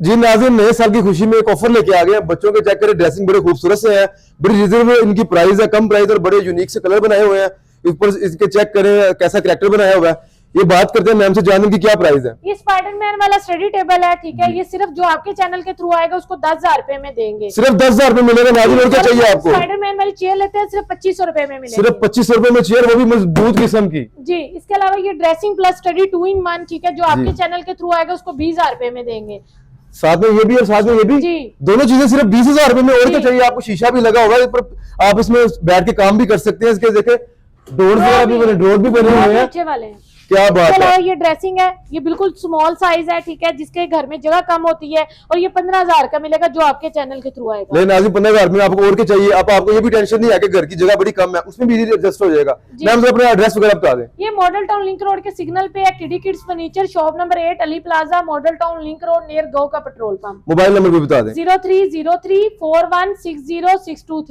जी नाज़रीन, नए साल की खुशी में एक ऑफर लेके आ गए हैं। बच्चों के चेक करें, ड्रेसिंग बड़े खूबसूरत से है, बड़ी रिजनेबल इनकी प्राइस है, कम प्राइस और बड़े यूनिक से कलर बनाए हुए हैं। ऊपर इसके चेक करें कैसा कैरेक्टर बनाया हुआ है। ये बात करते हैं मैम से, जानने की क्या प्राइस है। ये स्पाइडरमैन वाला स्टडी टेबल है, ठीक है। ये सिर्फ जो आपके चैनल के थ्रू आएगा उसको 10,000 रुपए में देंगे। सिर्फ 10,000 रुपए मिलेगा नाज़रीन, और क्या चाहिए आपको। स्पाइडरमैन वाली चेयर लेते हैं सिर्फ 2500 रुपए में मिलेगी। सिर्फ 2500 रुपए में चेयर, वो भी मजबूत किस्म की। जी, इसके अलावा ये ड्रेसिंग प्लस स्टडी 2 in 1, ठीक है, जो आपके चैनल के थ्रू आएगा उसको 20,000 रुपए में देंगे। साथ में ये भी और साथ में ये भी जी, दोनों चीजें सिर्फ 20,000 रुपए में। और क्या चाहिए आपको। शीशा भी लगा होगा पर आप इसमें बैठ के काम भी कर सकते हैं। इसके देखे डोर भी बने हुए हैं, अच्छे वाले हैं। क्या बात है। ये ड्रेसिंग है, ये बिल्कुल स्मॉल साइज है, ठीक है, जिसके घर में जगह कम होती है, और ये 15,000 का मिलेगा जो आपके चैनल के थ्रू आएगा। नहीं नाज़रीन, 15,000 में आपको और क्या चाहिए। आपको ये भी टेंशन नहीं है कि घर की जगह बड़ी कम है, उसमें भी इजीली एडजस्ट हो जाएगा। मैम से अपना एड्रेस वगैरह बता दें। ये मॉडल टाउन लिंक रोड के सिग्नल पे है, kiddy kids furniture, shop number 8 Ali plaza, model town link road near Go का पेट्रोल पंप। मोबाइल नंबर भी बता दें। 0303416063।